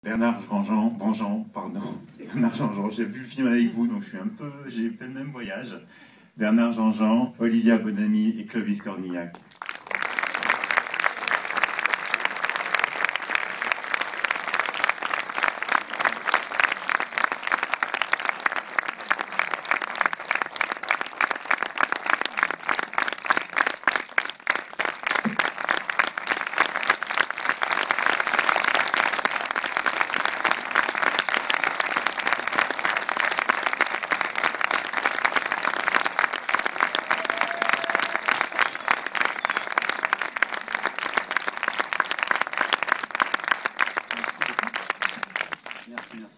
Bernard Grandjean, pardon. Bernard Grandjean, j'ai vu le film avec vous, donc j'ai fait le même voyage. Bernard Grandjean, Olivia Bonamy et Clovis Cornillac.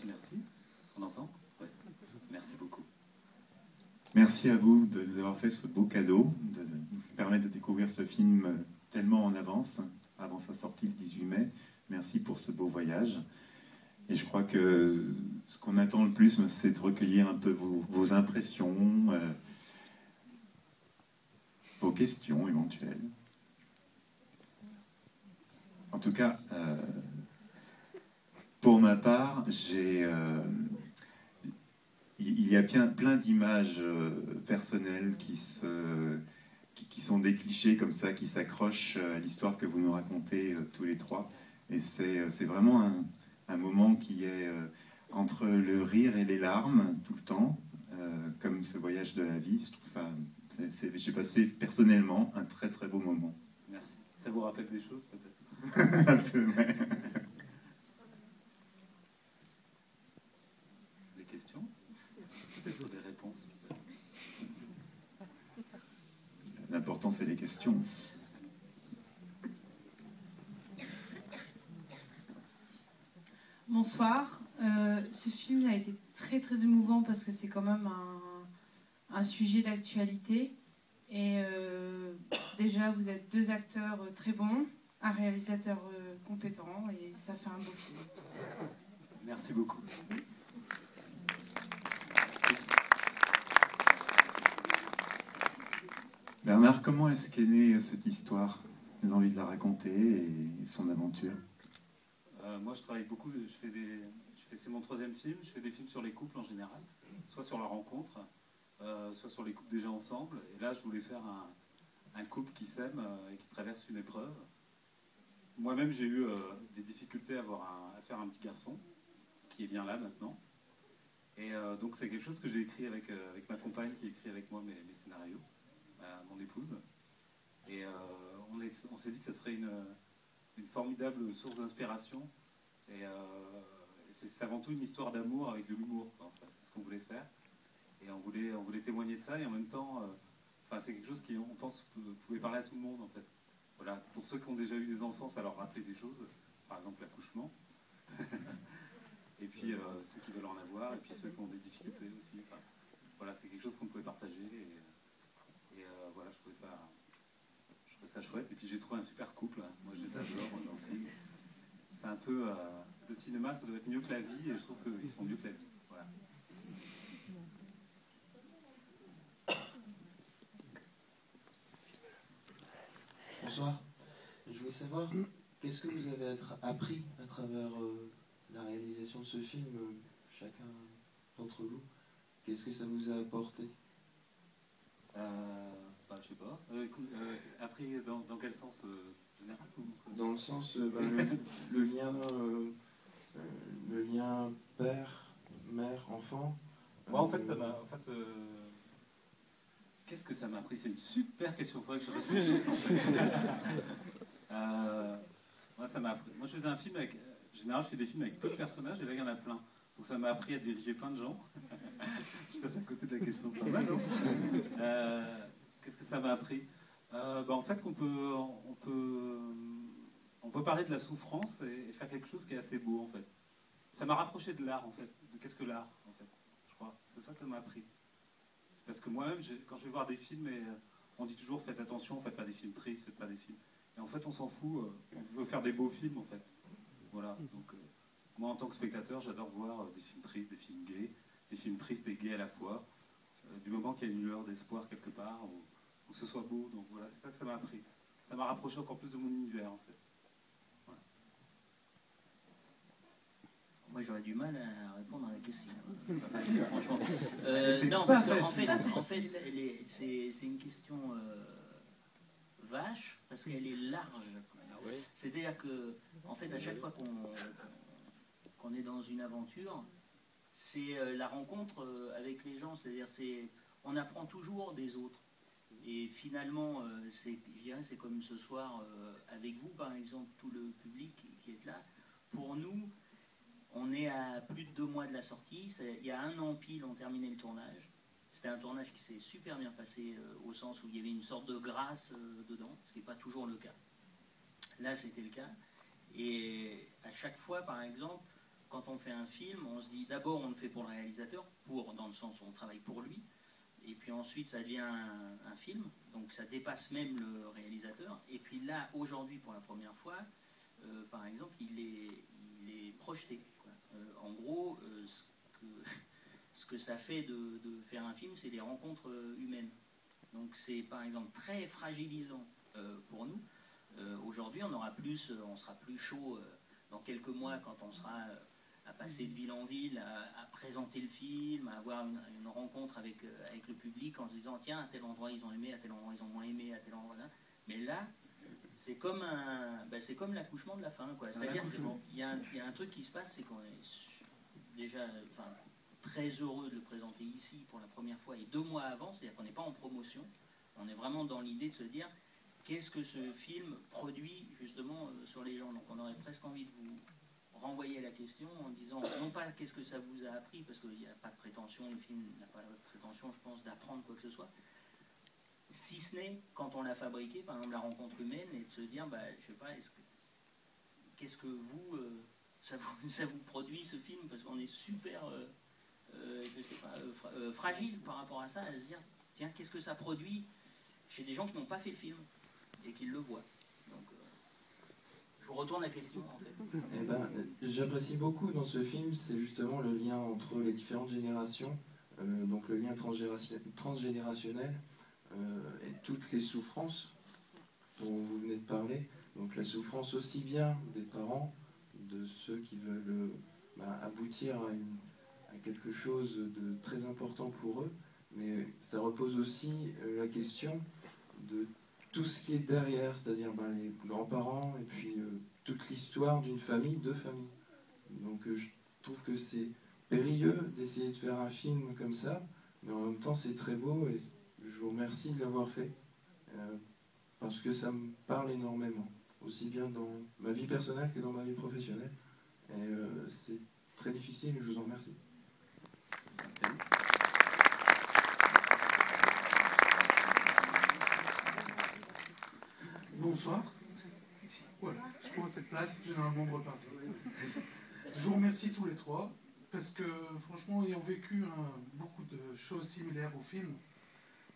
Merci. On entend? Ouais. Merci beaucoup. Merci à vous de nous avoir fait ce beau cadeau, de nous permettre de découvrir ce film tellement en avance, avant sa sortie le 18 mai. Merci pour ce beau voyage. Et je crois que ce qu'on attend le plus, c'est de recueillir un peu vos impressions, vos questions éventuelles. En tout cas, pour ma part, il y a plein d'images personnelles qui sont des clichés comme ça, qui s'accrochent à l'histoire que vous nous racontez tous les trois. Et c'est vraiment un moment qui est entre le rire et les larmes tout le temps, comme ce voyage de la vie. Je trouve ça, j'ai passé personnellement un très très beau moment. Merci. Ça vous rappelle des choses peut-être? Un peu, ouais. Des questions? Peut-être des réponses? L'important, c'est les questions. Bonsoir. Ce film a été très très émouvant parce que c'est quand même un sujet d'actualité. Et déjà, vous êtes deux acteurs très bons, un réalisateur compétent, et ça fait un beau film. Merci beaucoup. Bernard, comment est-ce qu'est née cette histoire, l'envie de la raconter et son aventure? Moi, je travaille beaucoup, c'est mon troisième film, je fais des films sur les couples en général, soit sur la rencontre, soit sur les couples déjà ensemble. Et là, je voulais faire un couple qui s'aime et qui traverse une épreuve. Moi-même, j'ai eu des difficultés à faire un petit garçon, qui est bien là maintenant. Et donc, c'est quelque chose que j'ai écrit avec ma compagne, qui écrit avec moi mes scénarios, mon épouse. Et on s'est dit que ça serait une formidable source d'inspiration. Et c'est avant tout une histoire d'amour avec de l'humour. Enfin, c'est ce qu'on voulait faire. Et on voulait témoigner de ça. Et en même temps, c'est quelque chose qui, on pense, pouvait parler à tout le monde, en fait. Voilà. Pour ceux qui ont déjà eu des enfants, ça leur rappelait des choses. Par exemple, l'accouchement. Et puis, ceux qui veulent en avoir. Et puis, ceux qui ont des difficultés aussi. Enfin, voilà, c'est quelque chose qu'on pouvait partager. Et voilà, je trouvais ça chouette. Et puis, j'ai trouvé un super couple. Hein. Moi, je les adore dans le film. C'est un peu... le cinéma, ça doit être mieux que la vie, et je trouve qu'ils sont mieux que la vie. Voilà. Bonsoir. Je voulais savoir, qu'est-ce que vous avez appris à travers la réalisation de ce film, chacun d'entre vous? Qu'est-ce que ça vous a apporté? Je sais pas. Appris dans quel sens général? Dans le sens, le lien père, mère, enfant. Moi, en fait, qu'est-ce que ça m'a appris? C'est une super question. Il faudrait que je réfléchisse, en fait. Moi, ça m'a appris. Moi, je faisais un film avec... En général, je fais des films avec peu de personnages, et là, il y en a plein. Donc, ça m'a appris à diriger plein de gens. Je passe à côté de la question, c'est pas mal, non? Qu'est-ce que ça m'a appris? En fait, on peut parler de la souffrance et faire quelque chose qui est assez beau, en fait. Ça m'a rapproché de l'art, en fait. De qu'est-ce que l'art, en fait, je crois. C'est ça que ça m'a appris. C'est parce que moi-même, quand je vais voir des films, on dit toujours faites attention, faites pas des films tristes, faites pas des films. Et en fait, on s'en fout. On veut faire des beaux films, en fait. Voilà. Donc, moi, en tant que spectateur, j'adore voir des films tristes, des films gays, des films tristes et gays à la fois. Du moment qu'il y a une lueur d'espoir quelque part, ou que ce soit beau. Donc voilà, c'est ça que ça m'a appris. Ça m'a rapproché encore plus de mon univers, en fait. Voilà. Moi, j'aurais du mal à répondre à la question. Franchement. Non, parce qu'en fait, c'est une question vache, parce qu'elle est large. C'est-à-dire que, en fait, à chaque fois qu'on est dans une aventure, c'est la rencontre avec les gens. C'est-à-dire, on apprend toujours des autres. Et finalement, je dirais, c'est comme ce soir avec vous, par exemple, tout le public qui est là. Pour nous, on est à plus de 2 mois de la sortie. Il y a 1 an pile, on terminait le tournage. C'était un tournage qui s'est super bien passé au sens où il y avait une sorte de grâce dedans, ce qui n'est pas toujours le cas. Là, c'était le cas. Et à chaque fois, par exemple, quand on fait un film, on se dit d'abord on le fait pour le réalisateur, dans le sens où on travaille pour lui. Et puis ensuite, ça devient un film, donc ça dépasse même le réalisateur. Et puis là, aujourd'hui, pour la première fois, par exemple, il est projeté, quoi. En gros, ce que ça fait de faire un film, c'est des rencontres humaines. Donc c'est, par exemple, très fragilisant pour nous. Aujourd'hui, on sera plus chaud dans quelques mois quand on sera à passer de ville en ville, à présenter le film, à avoir une rencontre avec le public en se disant tiens, à tel endroit ils ont aimé, à tel endroit ils ont moins aimé, à tel endroit là. Mais là, c'est comme l'accouchement de la fin, quoi. C'est-à-dire qu'il y a un truc qui se passe, c'est qu'on est déjà très heureux de le présenter ici pour la première fois et 2 mois avant, c'est-à-dire qu'on n'est pas en promotion, on est vraiment dans l'idée de se dire qu'est-ce que ce film produit justement sur les gens. Donc on aurait presque envie de vous renvoyer la question en disant non pas qu'est-ce que ça vous a appris, parce qu'il n'y a pas de prétention, le film n'a pas la prétention, je pense, d'apprendre quoi que ce soit, si ce n'est quand on l'a fabriqué, par exemple la rencontre humaine, et de se dire, je sais pas, qu'est-ce que ça vous produit ce film, parce qu'on est super, je sais pas, fragile par rapport à ça, à se dire, tiens, qu'est-ce que ça produit chez des gens qui n'ont pas fait le film et qui le voient. Donc, je vous retourne la question, en fait. Eh ben, j'apprécie beaucoup dans ce film, c'est justement le lien entre les différentes générations, donc le lien transgénérationnel et toutes les souffrances dont vous venez de parler. Donc la souffrance aussi bien des parents, de ceux qui veulent aboutir à quelque chose de très important pour eux, mais ça repose aussi la question de tout ce qui est derrière, c'est-à-dire les grands-parents et puis toute l'histoire d'une famille, de familles. Donc je trouve que c'est périlleux d'essayer de faire un film comme ça, mais en même temps c'est très beau et je vous remercie de l'avoir fait parce que ça me parle énormément, aussi bien dans ma vie personnelle que dans ma vie professionnelle. Et c'est très difficile et je vous en remercie. Merci. Bonsoir. Voilà, je prends cette place, généralement on repart. Je vous remercie tous les 3, parce que franchement, ayant vécu beaucoup de choses similaires au film,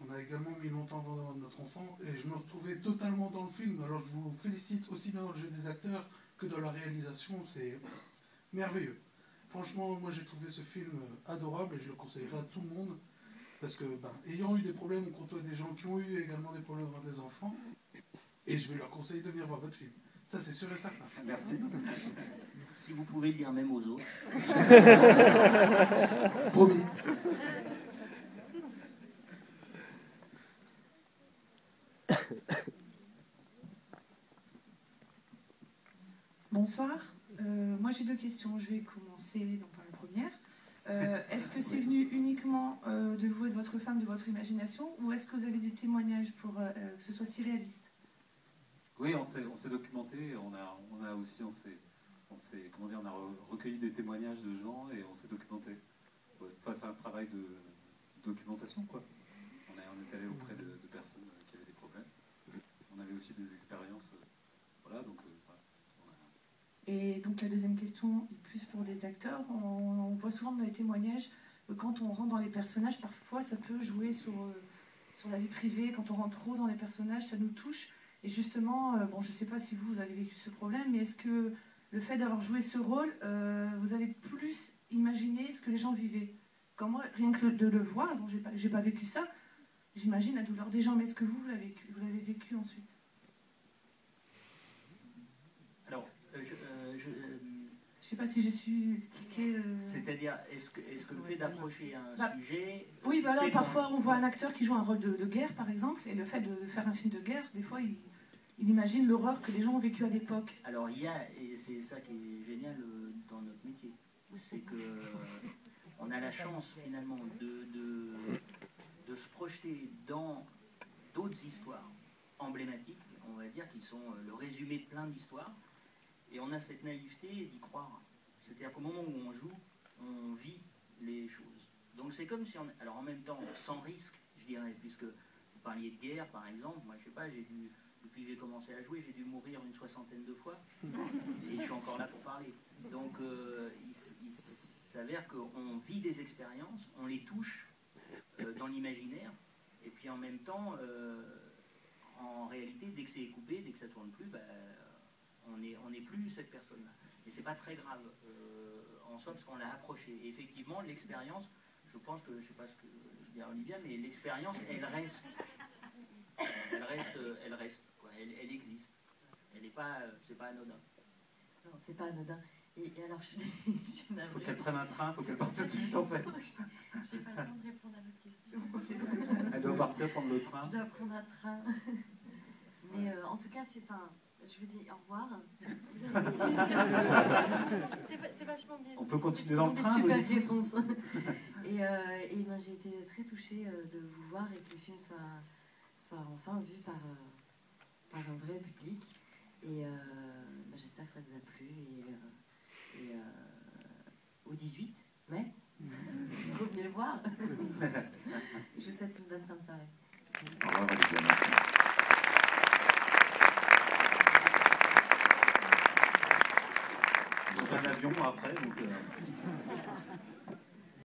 on a également mis longtemps avant d'avoir notre enfant, et je me retrouvais totalement dans le film. Alors je vous félicite aussi bien dans le jeu des acteurs que dans la réalisation, c'est merveilleux. Franchement, moi j'ai trouvé ce film adorable, et je le conseillerais à tout le monde, parce que, ayant eu des problèmes, on côtoie des gens qui ont eu également des problèmes avec des enfants, et je vais leur conseiller de venir voir votre film. Ça, c'est sûr et certain. Merci. Si vous pouvez le dire même aux autres. Promis. Bonsoir. Moi, j'ai 2 questions. Je vais commencer par la première. Est-ce que c'est venu uniquement de vous et de votre femme, de votre imagination, ou est-ce que vous avez des témoignages pour que ce soit si réaliste? Oui, on s'est documenté, on a recueilli des témoignages de gens et on s'est documenté. Enfin, c'est un travail de documentation, quoi. On est allé auprès de personnes qui avaient des problèmes. On avait aussi des expériences, voilà, donc voilà. Et donc la deuxième question, plus pour des acteurs, on voit souvent dans les témoignages que quand on rentre dans les personnages, parfois ça peut jouer sur la vie privée. Quand on rentre trop dans les personnages, ça nous touche. Et justement, je ne sais pas si vous avez vécu ce problème, mais est-ce que le fait d'avoir joué ce rôle, vous avez plus imaginé ce que les gens vivaient? Comme moi, rien que de le voir, j'ai pas vécu ça, j'imagine la douleur des gens, mais est-ce que vous l'avez vécu ensuite? Alors, sais pas si j'ai su expliquer. C'est-à-dire, est-ce que le fait d'approcher un sujet... Oui, voilà, parfois on voit un acteur qui joue un rôle de guerre, par exemple, et le fait de faire un film de guerre, des fois, il imagine l'horreur que les gens ont vécue à l'époque. Alors, il y a, et c'est ça qui est génial dans notre métier, c'est que on a la chance, finalement, de se projeter dans d'autres histoires emblématiques, on va dire, qui sont le résumé de plein d'histoires, et on a cette naïveté d'y croire. C'est-à-dire qu'au moment où on joue, on vit les choses. Donc c'est comme si on... Alors en même temps, sans risque, je dirais, puisque vous parliez de guerre, par exemple, moi je sais pas, depuis que j'ai commencé à jouer, j'ai dû mourir une 60aine de fois, et je suis encore là pour parler. Donc il s'avère qu'on vit des expériences, on les touche dans l'imaginaire, et puis en même temps, en réalité, dès que c'est coupé, dès que ça tourne plus, on n'est plus cette personne-là. Et c'est pas très grave en soi, parce qu'on l'a approché. Et effectivement, l'expérience, je pense que, je sais pas ce que dit Olivia, mais l'expérience, elle reste. Elle reste, quoi. Elle existe. Elle n'est pas, c'est pas anodin. Non, c'est pas anodin. Et alors, il faut qu'elle prenne un train, il faut qu'elle parte tout de suite, en fait. J'ai pas le temps de répondre à votre question. Elle doit partir prendre le train. Je dois prendre un train. Mais en tout cas, c'est un... Je vous dis au revoir. C'est vachement bien. On peut continuer dans le train. Super réponse. Et ben, j'ai été très touchée de vous voir et que le film soit enfin vu par un vrai public. Et ben, j'espère que ça vous a plu. Et au 18 mai, vous venez le voir. Je vous souhaite une bonne fin de soirée. Au revoir, Olivia, merci. Un avion après, donc